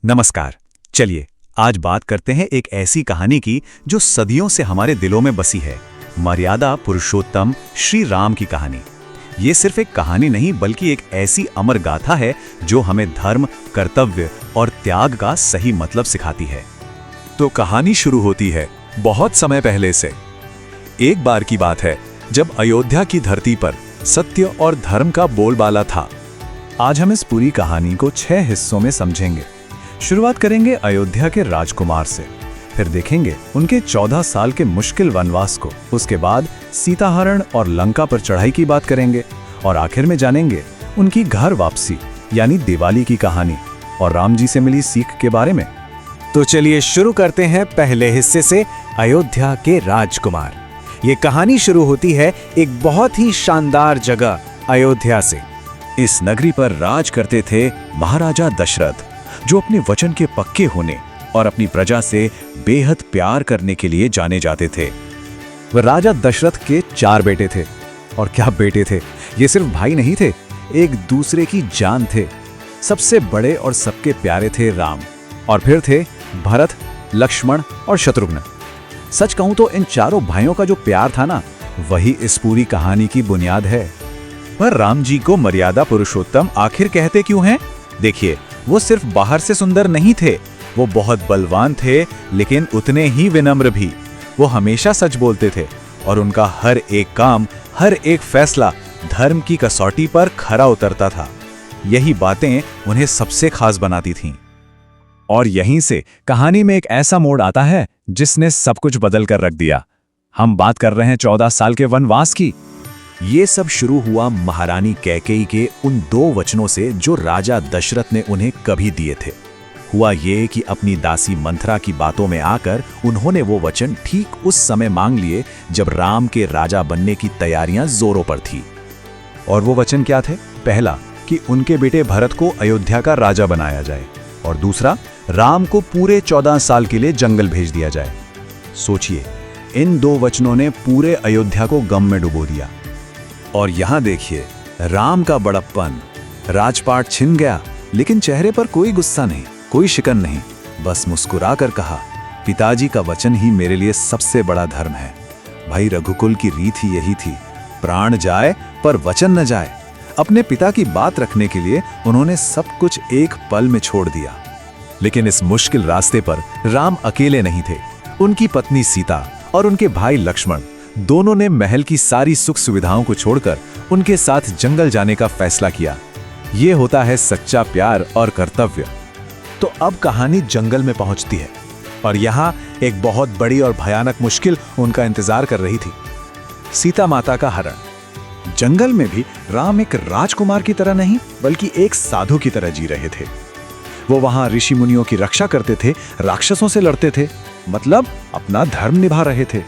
नमस्कार। चलिए आज बात करते हैं एक ऐसी कहानी की जो सदियों से हमारे दिलों में बसी है। मर्यादा पुरुषोत्तम श्री राम की कहानी। ये सिर्फ एक कहानी नहीं बल्कि एक ऐसी अमर गाथा है जो हमें धर्म, कर्तव्य और त्याग का सही मतलब सिखाती है। तो कहानी शुरू होती है बहुत समय पहले से। एक बार की बात है जब अयोध्या की धरती पर सत्य और धर्म का बोलबाला था। आज हम इस पूरी कहानी को 6 हिस्सों में समझेंगे। शुरुआत करेंगे अयोध्या के राजकुमार से, फिर देखेंगे उनके 14 साल के मुश्किल वनवास को, उसके बाद सीताहरण और लंका पर चढ़ाई की बात करेंगे और आखिर में जानेंगे उनकी घर वापसी यानी दिवाली की कहानी और राम जी से मिली सीख के बारे में। तो चलिए शुरू करते हैं पहले हिस्से से, अयोध्या के राजकुमार। ये कहानी शुरू होती है एक बहुत ही शानदार जगह अयोध्या से। इस नगरी पर राज करते थे महाराजा दशरथ, जो अपने वचन के पक्के होने और अपनी प्रजा से बेहद प्यार करने के लिए जाने जाते थे। वह राजा दशरथ के 4 बेटे थे। और क्या बेटे थे, ये सिर्फ भाई नहीं थे, एक दूसरे की जान थे। सबसे बड़े और सबके प्यारे थे राम, और फिर थे भरत, लक्ष्मण और शत्रुघ्न। सच कहूं तो इन चारों भाइयों का जो प्यार था ना, वही इस पूरी कहानी की बुनियाद है। पर राम जी को मर्यादा पुरुषोत्तम आखिर कहते क्यों हैं? देखिए, वो सिर्फ बाहर से सुंदर नहीं थे, वो बहुत बलवान थे, लेकिन उतने ही विनम्र भी। वो हमेशा सच बोलते थे और उनका हर एक काम, हर एक फैसला धर्म की कसौटी पर खरा उतरता था। यही बातें उन्हें सबसे खास बनाती थीं। और यहीं से कहानी में एक ऐसा मोड़ आता है जिसने सब कुछ बदल कर रख दिया। हम बात कर रहे हैं 14 साल के वनवास की। ये सब शुरू हुआ महारानी कैकेयी के उन 2 वचनों से जो राजा दशरथ ने उन्हें कभी दिए थे। हुआ ये कि अपनी दासी मंथरा की बातों में आकर उन्होंने वो वचन ठीक उस समय मांग लिए जब राम के राजा बनने की तैयारियां जोरों पर थी। और वो वचन क्या थे? पहला कि उनके बेटे भरत को अयोध्या का राजा बनाया जाए, और दूसरा राम को पूरे 14 साल के लिए जंगल भेज दिया जाए। सोचिए, इन 2 वचनों ने पूरे अयोध्या को गम में डुबो दिया। और यहां देखिए राम का बड़प्पन। राजपाट छिन गया, लेकिन चेहरे पर कोई गुस्सा नहीं, कोई शिकन नहीं, बस मुस्कुराकर कहा, पिताजी का वचन ही मेरे लिए सबसे बड़ा धर्म है। भाई रघुकुल की रीत ही यही थी, प्राण जाए पर वचन न जाए। अपने पिता की बात रखने के लिए उन्होंने सब कुछ एक पल में छोड़ दिया। लेकिन इस मुश्किल रास्ते पर राम अकेले नहीं थे। उनकी पत्नी सीता और उनके भाई लक्ष्मण दोनों ने महल की सारी सुख सुविधाओं को छोड़कर उनके साथ जंगल जाने का फैसला किया। ये होता है सच्चा प्यार और कर्तव्य। तो अब कहानी जंगल में पहुंचती है और यहाँ एक बहुत बड़ी और भयानक मुश्किल उनका इंतजार कर रही थी, सीता माता का हरण। जंगल में भी राम एक राजकुमार की तरह नहीं बल्कि एक साधु की तरह जी रहे थे। वो वहां ऋषि मुनियों की रक्षा करते थे, राक्षसों से लड़ते थे, मतलब अपना धर्म निभा रहे थे।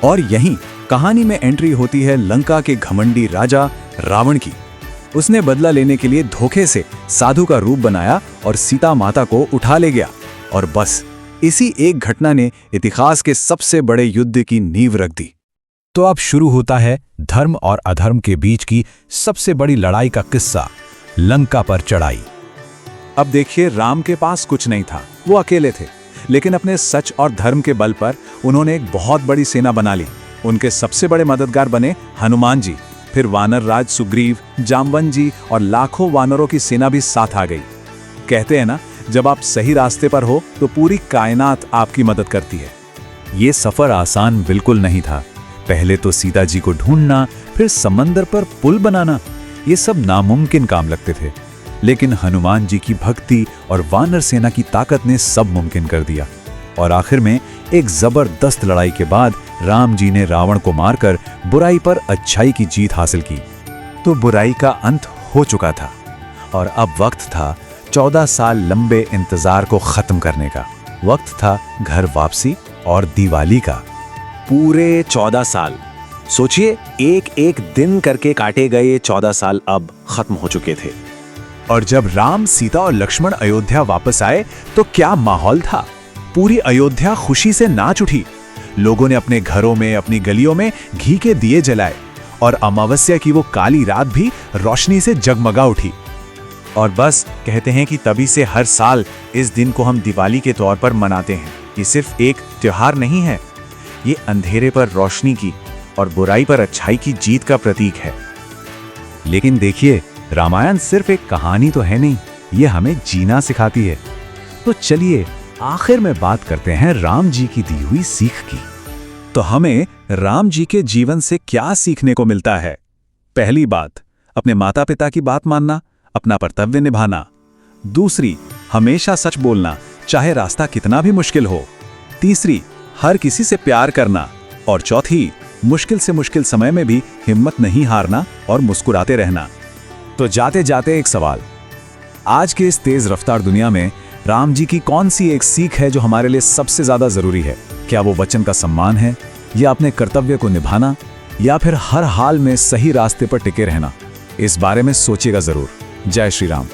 और यहीं कहानी में एंट्री होती है लंका के घमंडी राजा रावण की। उसने बदला लेने के लिए धोखे से साधु का रूप बनाया और सीता माता को उठा ले गया। और बस इसी एक घटना ने इतिहास के सबसे बड़े युद्ध की नींव रख दी। तो अब शुरू होता है धर्म और अधर्म के बीच की सबसे बड़ी लड़ाई का किस्सा, लंका पर चढ़ाई। अब देखिए, राम के पास कुछ नहीं था, वो अकेले थे, लेकिन अपने सच और धर्म के बल पर उन्होंने एक बहुत बड़ी सेना बना ली। उनके सबसे बड़े मददगार बने हनुमान जी, फिर वानर राज सुग्रीव, जामवंत जी और लाखों वानरों की सेना भी साथ आ गई। कहते हैं ना, जब आप सही रास्ते पर हो तो पूरी कायनात आपकी मदद करती है। ये सफर आसान बिल्कुल नहीं था। पहले तो सीता जी को ढूंढना, फिर समंदर पर पुल बनाना, ये सब नामुमकिन काम लगते थे। लेकिन हनुमान जी की भक्ति और वानर सेना की ताकत ने सब मुमकिन कर दिया। और आखिर में एक जबरदस्त लड़ाई के बाद राम जी ने रावण को मारकर बुराई पर अच्छाई की जीत हासिल की। तो बुराई का अंत हो चुका था और अब वक्त था 14 साल लंबे इंतजार को खत्म करने का। वक्त था घर वापसी और दिवाली का। पूरे 14 साल, सोचिए, एक एक दिन करके काटे गए 14 साल अब खत्म हो चुके थे। और जब राम, सीता और लक्ष्मण अयोध्या वापस आए तो क्या माहौल था। पूरी अयोध्या खुशी से नाच उठी। लोगों ने अपने घरों में, अपनी गलियों में घी के दिए जलाए और अमावस्या की वो काली रात भी रोशनी से जगमगा उठी। और बस कहते हैं कि तभी से हर साल इस दिन को हम दिवाली के तौर पर मनाते हैं। ये सिर्फ एक त्योहार नहीं है, ये अंधेरे पर रोशनी की और बुराई पर अच्छाई की जीत का प्रतीक है। लेकिन देखिए, रामायण सिर्फ एक कहानी तो है नहीं, ये हमें जीना सिखाती है। तो चलिए आखिर में बात करते हैं राम जी की दी हुई सीख की। तो हमें राम जी के जीवन से क्या सीखने को मिलता है? पहली बात, अपने माता पिता की बात मानना, अपना कर्तव्य निभाना। दूसरी, हमेशा सच बोलना, चाहे रास्ता कितना भी मुश्किल हो। तीसरी, हर किसी से प्यार करना। और चौथी, मुश्किल से मुश्किल समय में भी हिम्मत नहीं हारना और मुस्कुराते रहना। तो जाते जाते एक सवाल, आज के इस तेज रफ्तार दुनिया में राम जी की कौन सी एक सीख है जो हमारे लिए सबसे ज्यादा जरूरी है? क्या वो वचन का सम्मान है, या अपने कर्तव्य को निभाना, या फिर हर हाल में सही रास्ते पर टिके रहना? इस बारे में सोचिएगा जरूर। जय श्री राम।